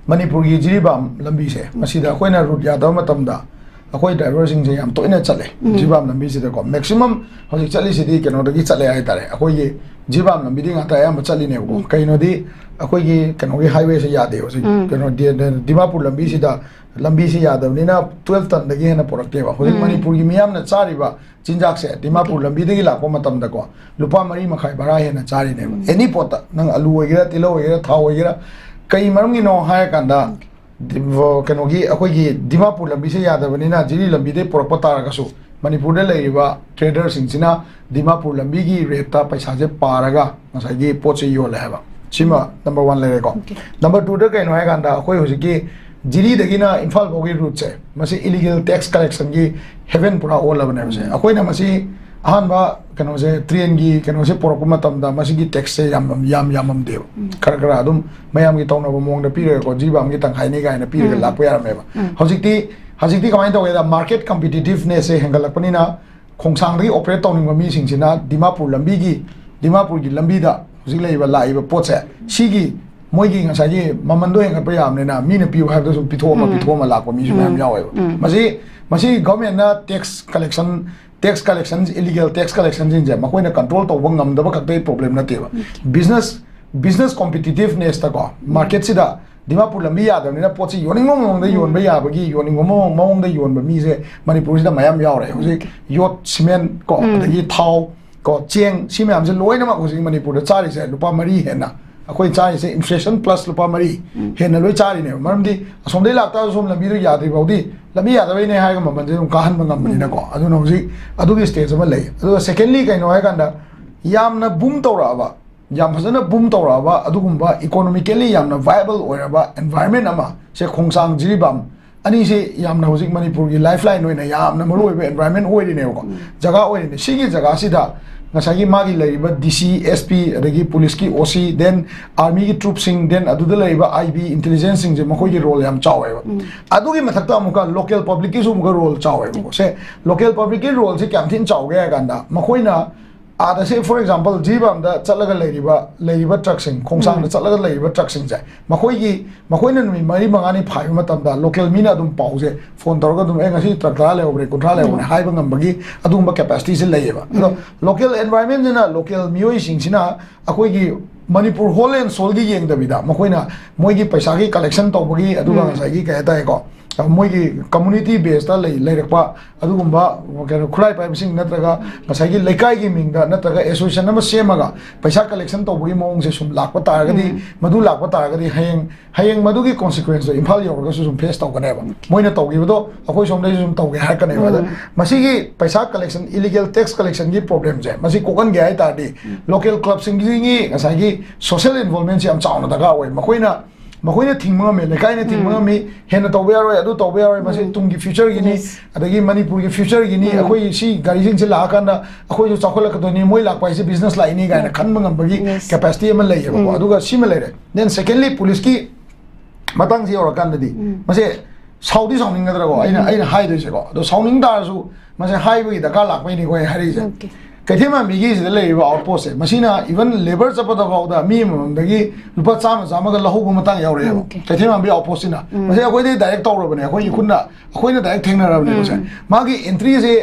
manipur gi jiribam lambi se masida akhoi na route ya da matam da अखोई driver सिंह से हम तो इन्हें चले जीवाम लंबी से देखो मैक्सिमम होजी चली सीधी केनो दगी चले आए तारे अखोई ये जीवाम लंबी दी आता है हम चली ने वो कहीं नदी अखोई ये केनो की हाईवे से याद है होजी केनो दिमापुर लंबी से याद है ना 12 टन दगी है ना प्रोडक्ट है होजी मणिपुर की मियाम ने चारी बा चिंजाक से दिमापुर लंबी दगी लाको मतम दको लुपा मरी मखाई बड़ा है ना चारी ने एनी पोता नंग आलू वगैरह तिलो वगैरह था वगैरह कई मरम की नो हाय कंदा कनोगी अखोगी दिमापुर लंबी से यादवनीना जिरी लंबी दे पुरप तारगसु मणिपुर दे लेरिबा ट्रेडर सिंगसिना दिमापुर लंबी की रेटा पैसा जे पारगा नसागी पोचे योले हैबा सिमा नंबर 1 लेरेको नंबर 2 दे कइनो है गांदा अखोई होजिकी जिरी दगिना इम्फाल बोगी रूट से मसी इलीगल टैक्स कलेक्शन की हेवन पूरा ओल बने से अखोइना मसी अहानबा कनो से ट्रेन की कनो से पोरप मतमदा मसी की टैक्स से याम देव खर खर अदुम मयाम की तौनब मोंग द पीरे को जीबाम की तंखाइने गायना पीरे लाप यारमेबा हजिकती कमाइन तौगेदा मार्केट कॉम्पिटिटिवनेस से हेंगलकपनिना खोंसांगदगी ऑपरेट तौनिंग मी सिंगसिना दिमापुर की लंबीदा हजिक लेइबा लाइबा पोचे सिगी मोइगी ngसागी ममंदो हेंगप यामनेना मीने पिउ हाबदो सु पिथोमा लाको मी सुम यावेबा मसी गवर्नमेंट ना tax collection illegal tax collection जिंजे मकोइना कंट्रोल तौब ngamdaba खक्ते प्रॉब्लम नतेबा बिजनेस कॉम्पिटिटिवनेस तको मार्केट सिदा दिमापुर लंबी यादवनिना पोची योनिंगो मोंगदा योनबा याबगी योनिंगो मोंगदा योनबा मीजे मणिपुर सिदा मयाम यावरे होजे योट सीमेंट को अदगी थाव को चेंग सीमेम जे लोइनमा होजे मणिपुर दा चारि से रुपा मरी हेना अखोई चारि से इन्फ्लेशन प्लस रुपा मरी हेना लोइ चारि ने मरमदी असोमदे लाक्ता सोम लंबी दो यादि बाउदी लंबी यादवैने हायगा ममनजे काहन मंगमनिना को अदुना होजे अदुगी स्टेज अमा लई अदु सेकेंडली कइनो हाय कांदा यामना बूम तौराबा याम फजना बूम तौराबा अदुगुंबा इकोनॉमिकली यामना वायबल ओइराबा एनवायरनमेंट अमा से खोंगसांग जिरिबाम अनि से यामना होजिक मणिपुर की लाइफलाइन ओइना यामना मरु ओइबे एनवायरनमेंट ओइरिने को जगह ओइरिने सिगी जगह सिदा ngसागी मागी लैबा डीसी एसपी अदगी पुलिस की ओसी देन आर्मी की ट्रूप सिंग देन अदुदा लैबा आईबी इंटेलिजेंस सिंग जे मखोई की रोल याम चावेबा अदुगी मथक्ता अमुका लोकल पब्लिक की सुमुका रोल चावेबा से लोकल पब्लिक की रोल से क्याम थिन चावगे गांदा मखोइना आदा से फॉर एग्जांपल जीबाम दा चलगा लैरिबा ट्रक सिंग खोंसांग दा चलगा लैरिबा ट्रक सिंग जे मखोइना नुमी मरी मंगानी फाइव मतमदा लोकल मीना दुम पाउजे फोन तौरगा दुम ngasi ट्रक ला लेवरे कुंट्रा लेवने हाइबा ngambagi अदुंबा कैपेसिटी से लैयेबा लोकल एनवायरनमेंट जना लोकल मियोई सिंगसिना अखोइगी मणिपुर होल एंड सोल की येंगदबिदा मखोइना मोइगी पैसा की कलेक्शन तौबगी अदुगा ngsaigi कहता है को मोइगी कम्युनिटी बेस्ड लेरक्पा अदुगुंबा केनो खुलाई पाइबसिंग नत्रगा ngsaigi लेकाई की मिंगदा नत्रगा एसोसिएशन नम सेमगा पैसा कलेक्शन तौबगी मोंग से सुम लाकपा तारगदी मदु लाकपा तारगदी हयेंग मदुगी कॉन्सिक्वेंस दो इम्फाल योरगा सुम फेस तौगनेबा मोइना तौगिबदो अखोइ सोमदै सुम तौगे हाकनेबा मसीगी पैसा कलेक्शन इलीगल टैक्स कलेक्शन की प्रॉब्लम जे मसी कोकन गे हाय तारदी लोकल क्लब सिंगी ngsaigi सोशल इन्वॉल्वमेंट से हम चावना दगा ओइ मखोइना थिंगमा में लेकाइना थिंगमा में हेन तौबे यारोय अदु तौबे यारोय मसे तुंगी फ्यूचर गिनी अदगी मणिपुर की फ्यूचर गिनी अखोइ सी गाड़ी सिंग से लाकांदा अखोइ जो चाखोलकदोनी मोइ लाकपाइ से बिजनेस लाइनी गाइना खनबा ngambagi कैपेसिटी अमा लैयेबा अदुगा सिमा लैरे देन सेकेंडली पुलिस की मतंग से औरकांददी मसे साउदी साउनिंगदरगो आइना हाइदोइसेको दो साउनिंग दारसु मसे हाइबगी दका लाकपाइनी कोइ हारिसे कैथेमा मिगी से लेबा आउटपोस्ट से मसीना इवन लेबर चपदा बाउदा मी ममदगी रुपा चामा लहौबो मतंग यावरे कैथेमा बि आउटपोस्ट सिना मसे अखोइदे डायरेक्ट तौरबने अखोइना डायरेक्ट थेंगनरबने से मागी एंट्री से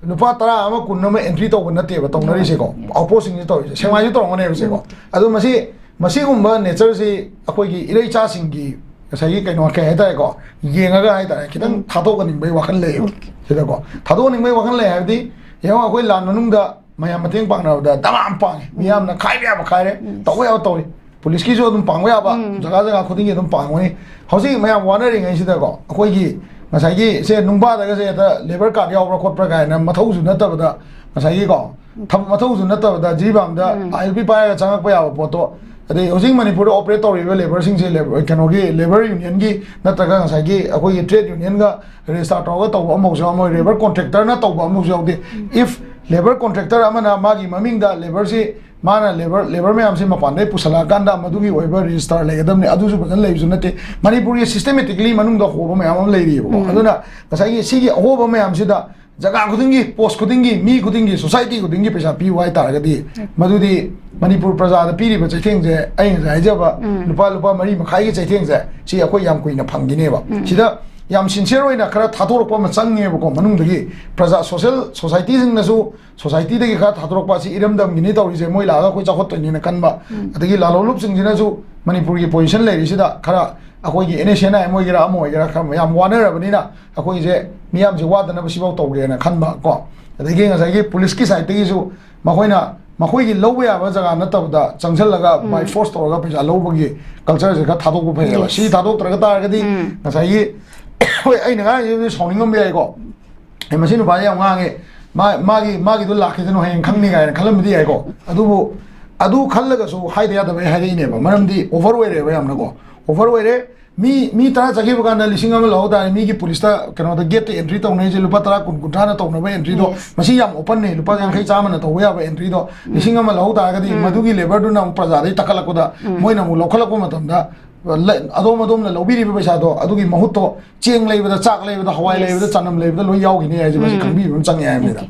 रुपा 10 एंट्री तौब नतेबा तौनरिसेको आउटपोस्ट सिंग तौरिसे सेमाइजु तौरगने से को अदु मसी मसीगुम्बा नेचर से अखोगी इरेचा सिंगी सही कहीं क्या है को येंगा है खितंग थादोगनिंग वाखल ले सिदको थादोगनिंग वाखल ले है यहां अखोई लान मनुंगदा मयाम मतेंग पांगनाबदा तमाम पांगे मियामना खाइबे अब खाइरे तवे अब तवे पुलिस की जो तुम पांगवे अब जगह जगह खुदिंग तुम पांगवे हौसी मयाम वानरिंग है सिदको अखोगी मसाइगी से नुंगबादगा से लेबर कार्ड यावरा खोटप्रा गायना मथौसु नतबदा मसाइगी को मथौसु नतबदा जीबामदा आईएलपी पाया चंगकपा याबा पोतो अदे हौजिंग मणिपुर ऑपरेट तौरिबा लेबर सिंग से कनोगी लेबर यूनियन की नत्रगा ngसाइगी अखोगी ट्रेड यूनियन का रजिस्टर तौगा तौबा अमौजो अमो लेबर कॉन्ट्रैक्टर ना तौबा अमौजो दे इफ लेबर कॉन्ट्रैक्टर अमना मागी ममिंगदा लेबर से माना लेबर में हमसे मपान पुसला कांदा मधुगी ओइबा रजिस्टर लेगदमने अदुसु बजन लेबिसु नते मणिपुर सिस्टमेटिकली मनुंग द होबा मैम लेरिबो अदुना ngसाइगी सिगी होबा मैम सिदा जगह खुदिंगी पोस्ट खुदिंगी मी खुदिंगी सोसाइटी खुदिंगी पैसा पी वाई तारगदी मधुदी मणिपुर प्रजा पीरीब चैथेंग से हाइजब लुपा लुपा मरी मखाई की चैथेंग से सी अखोई याम कुइना फंगिनेबा सिदा याम सिंसियर ओइना खरा थाथोरपा म चंगेबको मनुंगदगी प्रजा सोशल सोसाइटी सिंगनसु सोसाइटी दगी खरा थाथोरपा सी इरमदम गिनी तौरिजे मोइ लागा कोइ चाखोत्तनिना कनबा अदगी लालोलुप सिंगजिनासु मणिपुर की पोजीशन लेरिसिदा खरा अखोई एनएसएना मोइगरा अमोइगरा खम याम वानरबनिना अखोई जे मियाम जे वादना सिबाव तौगेना खनबा को अदगी ngसाइगी पुलिस की साइड तगीसु मखोइना मखोइगी लौबा याबा जगह नतबदा चंगसलगा बाय फोर्स तौरगा पैसा लौबगी कल्चर जे का थादोक फैयबा सी थादोक तरगा तारगदी ngसाइगी होय अइना गा ये सौनिंगम बेको ए मसिनु बा याम गांगे मागी दु लाखिजनो हें खंगनि गायना खलमदि याइको अदुबो अदु खल्लगसु हाइदे यादबे हाइदेनेबा मरमदि ओवर वेरेबा यामनको ओवर वेरे मी तरा चखिब कान लिसिंग अमा लौ ता मी की पुलिस ता कनो द गेट एंट्री तौने जे लुपा तरा कुन कुंठा ना तौनबा एंट्री दो मसी याम ओपन ने लुपा यांखै चाम ना तौया बा एंट्री दो लिसिंग अमा लौ ता गदि मधुगी लेबर दु ना प्रजा दे तकलकोदा मोइना मु लौखलको मतमदा अदोम अदोम ना लौबिरिबा पैसा दो अदुगी महुत तो चेंग लेबदा चाक लेबदा हवाई लेबदा चनम लेबदा लोइ यावगिने याजे बसी खंबी बम चंगे यामेदा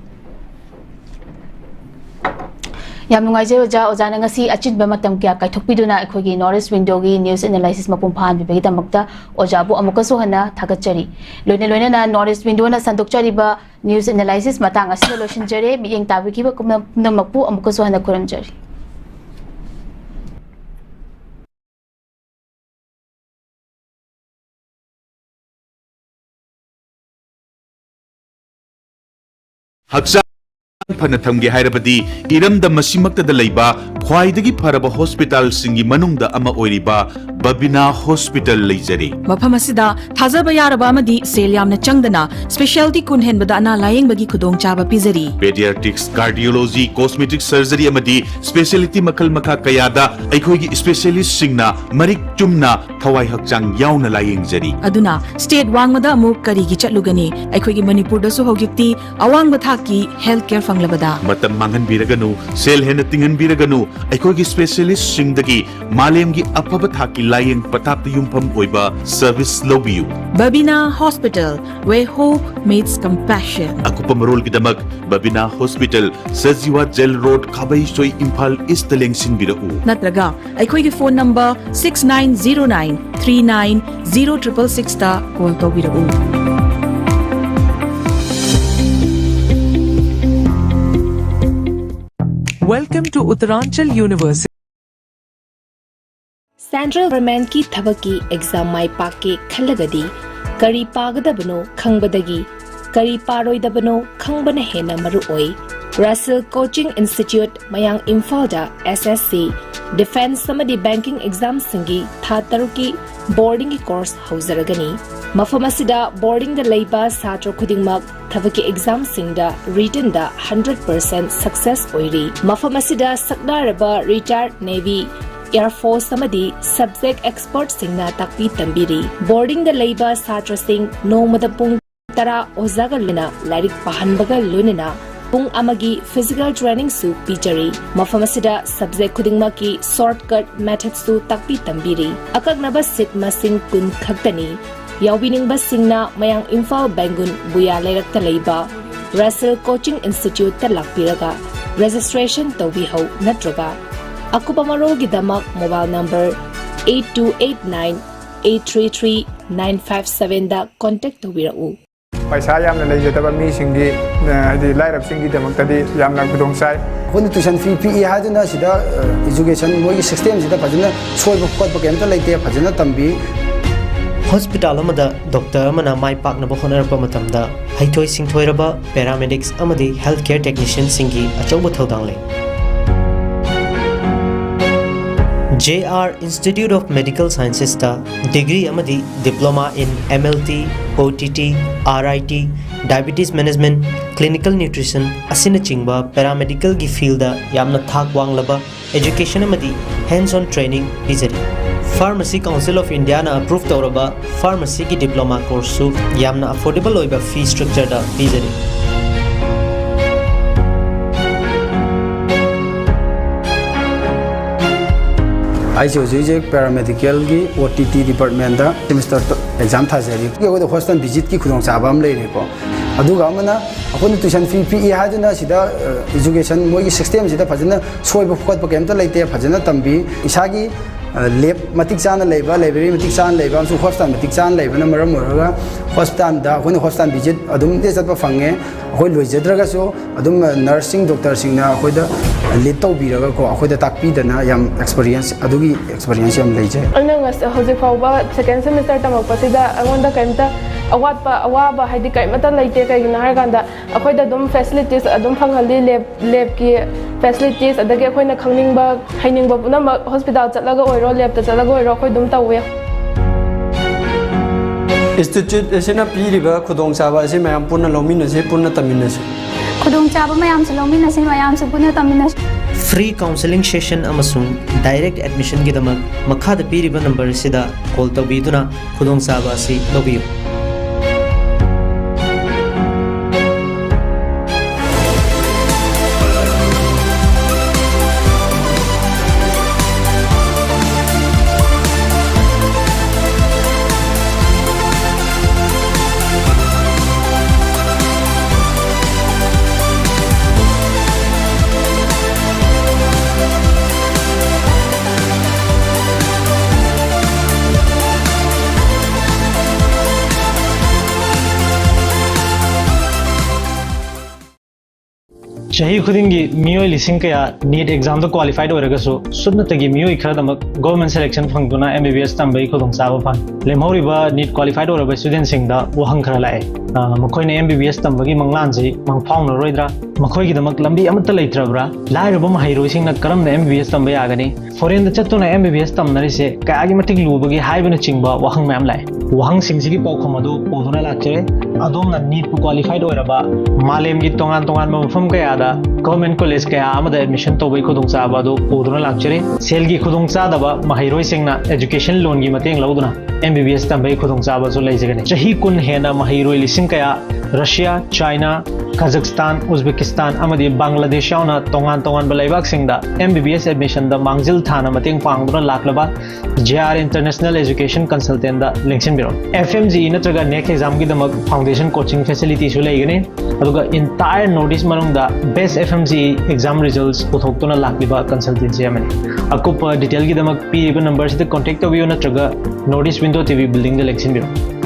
याम नुंगाइजे ओजा नंगसी अचिनबा मतम क्या काइथोकपिदुना अखोगी नॉर्थ ईस्ट विंडो की न्यूज़ एनालिसिस मपुम फान बिबेगी तमक्ता ओजाबु अमुकसो हना थागतचरी लोइने लोइने ना नॉर्थ ईस्ट विंडो ना संदोकचरीबा न्यूज़ एनालिसिस मतंग असिनो लोशनजरे मियेंग ताबिकिबा कुमनमकपु अमुकसो हना खुरमजरी हक्सा फन थमगे हाइरबदी इरमदा मसिमक्तदा लैबा ख्वाइदगी फरबा हॉस्पिटल सिंगी मनुंगदा अमा ओइरिबा बबिना हॉस्पिटल लेजरी मफम असिदा थाजबा यारबा अमदी सेल यामना चंगदना स्पेशलिटी कुनहेनबदा अना लायेंगबगी खुदोंचाबा पिजरी पेडियाट्रिक्स कार्डियोलॉजी कॉस्मेटिक सर्जरी अमदी स्पेशलिटी मखल मखा कयादा अखोइगी स्पेशलिस्ट सिंगना मरिक चुमना थवाई हक्चांग यावना लायेंगजरी अदुना स्टेट वांगमदा अमु करिगी चटलुगनी अखोइगी मणिपुरदसु होगिक्ति अवांगबा थाकी हेल्थ केयर फंगलबदा मतम मांगन बिरगनु सेल हेन तिंगन बिरगनु अखोइगी स्पेशलिस्ट सिंगदगी मालेमगी अफब थाकी लायेंग पताप युमफम ओइबा सर्विस लोबियु Babina hospital where hope meets compassion अकुपम रोल की दमक Babina hospital Sajiwa jail road खाबई सोई इंफाल ईस्ट लेंगसिन बिरउ नत्रगा अखोइगी फोन नंबर 6909390666 ता कॉल तौबिरउ Welcome to Uttaranchal University. Central government की थबक की एग्जाम माई पाके खलगदी करी पागदबनो खंगबदगी करी पारोइदबनो खंगबन हेना मरु ओई रसल कोचिंग इंस्टीट्यूट मयांग इम्फालदा एसएससी डिफेंस समदि बैंकिंग एग्जाम सिंगी था तरुकी बोर्डिंग की कोर्स हौजरगनी मफम असिदा बोर्डिंग द लैबा सात्र खुदिंगमक थबकी एग्जाम सिंगदा रिटन दा 100% सक्सेस ओइरी मफम असिदा सकनारबा रिटायर्ड नेवी एयर फोर्स समदि सब्जेक्ट एक्सपर्ट सिंगना ताकपी तंबिरी बोर्डिंग द लैबा सात्र सिंग नोमदा पुंग तरा ओजागलना लाइरिक पहनबगा लुनिना पुंग अमगी फिजिकल ट्रेनिंग सु पिचरी मफम असिदा सब्जेक्ट खुदिंगमा की शॉर्टकट मेथड सु ताकपी तंबिरी अकगनबा सिट मसिंग कुन खक्तनी याउबिनिंग बसिंगना मयांग इम्फाल बेंगुन बुया लेरक्ता लैबा रसल कोचिंग इंस्टीट्यूट ता लाकपिरगा रजिस्ट्रेशन तौबिहौ नत्रगा अकुपमरोगी दमक मोबाइल नंबर 8289 833 957 दा कांटेक्ट तौबिरउ पैसा यामना लेजदबा मीसिंगी हाइदि लाइरबसिंगी दमक्तदि यामना खुदोंचाइ अखोन ट्यूशन फी पी हादुना सिदा एजुकेशन मोगी सिस्टम सिदा फजना सोइब खोटब केमता लेते फजना तंबी हॉस्पिटल अमदा डॉक्टर अमना माइ पाकनब होनरप मतमदा हैथोइ सिंथोइरबा पैरामेडिक्स अमदि हेल्थ केयर टेक्नीशियन सिंगी अचौब थौदांग ले JR Institute of Medical Sciences ta degree amadi diploma in MLT, OTT, RIT, diabetes management, clinical nutrition asina chingba paramedical gi field da yamna thak wanglaba education amadi hands on training pizari Pharmacy Council of India na approve tawraba pharmacy ki diploma course su yamna affordable oiba fee structure da pizari आई paramedical की OTT department semester exam थाजरी hostel visit की खुद चाब लेको अखोन tuition fee पी education मोगी सिस्टम से फजना सोब खोटब केमता लेते फजना तंबी इसागी लेब मतिक चाना लेबा लाइब्रेरी मतिक चाना लेबा हॉस्टल मतिक चाना लेबना मरम ओरगा हॉस्पिटल दा अखोन हॉस्टल विजिट अदुम दे चतप फंगे अखोय लोइजद्रगसो अदुम नर्सिंग डॉक्टर सिंगना अखोयदा लीड तौबीरगा को अखोयदा ताकपीदना याम एक्सपीरियंस अदुगी एक्सपीरियंस याम लेजे अनंग हौजे फाउबा सेकेंड सेमेस्टर तमकपसिदा अगोंदा कैमता अवाटपा अवाबा हाइदि कैमता लेते कैगिना हारगांदा अखोयदा दुम फैसिलिटीज अदुम फंगहली लेब की फैसिलिटीज अदगे अखोयना खंगनिंगबा हाइनिंगबा पुनम हॉस्पिटल चलगा ओइरो लेब ता चलगा ओइरो अखोय दुम तौवे इंस्टीट्यूट असिना पीरिबा खुदोंचाबा असि मयाम पुनः लौमिनसे पुनः तमिनसे खुदोंचाबा मयाम से लौमिनसे मयाम से पुनः तमिनसे फ्री काउंसलिंग सेशन अमसुंग डायरेक्ट एडमिशन की दमक मखाद पीरिबा नंबर सिदा कॉल तौबीदुना खुदोंचाबा असि लौबियु शही खुदिंगी मियोई लिसिंग कया नीट एग्जाम तो क्वालिफाइड होरगसो सुन्नतगी मियोई खरदमक गवर्नमेंट सिलेक्शन फंगदुना MBBS तंबई खुदों चाबा फंग लेमहौरिबा नीट क्वालिफाइड होरबा स्टूडेंट सिंगदा वहंग खरा लाए मखोइने MBBS तंबगी मंगलानसे मंगफाउन रोइद्रा मखोइगिदमक लंबी अमत लेत्रब्रा लाइरबा महैरोइसिंगना करमना MBBS तंबा यागनी फॉरेन चत्तुना MBBS तंबनरिसे कयागी मटिक लुबगी हाइबना चिंगबा वहंग मैम लाए वहंग सिंगसिगी पौखम अदु पोदुना लाचरे अदोमना नीट क्वालिफाइड होरबा मालेमगी तोंगान तोंगान मफम कयादा गवर्नमेंट कॉलेज कया आमदा एडमिशन तौबई खुदों चाबा दो पोदुना लाचरे सेलगी खुदों चादबा महैरोइसिंगना एजुकेशन लोन की मतेंग लौदुना MBBS तंबई खुदों चाबा सो लेजगने चही कुन हेना महैरोइ लिसिंग कया रशिया चाइना कजाकिस्तान उज्बेकिस्तान अमदी बांग्लादेश यावना तोंगान तोंगान बलाइबाक सिंगदा MBBS एडमिशन दा मांगजिल थाना मतेंग पांगदुना लाखलबा JR इंटरनेशनल एजुकेशन कंसल्टेंट दा लिंक्सिन बिरो FMG नत्रगा नेक्स्ट एग्जाम की दमक फाउंडेशन कोचिंग फैसिलिटी सु लेगने अदुगा इंटायर नोटिस मनुंगदा बेस्ट FMG एग्जाम रिजल्ट्स पुथोक्तुना लाखलिबा कंसल्टेंसी अमने अकुप डिटेल की दमक पीरिबा नंबर से कांटेक्ट तबियो नत्रगा नोटिस विंडो TV बिल्डिंग दा लिंक्सिन बिरो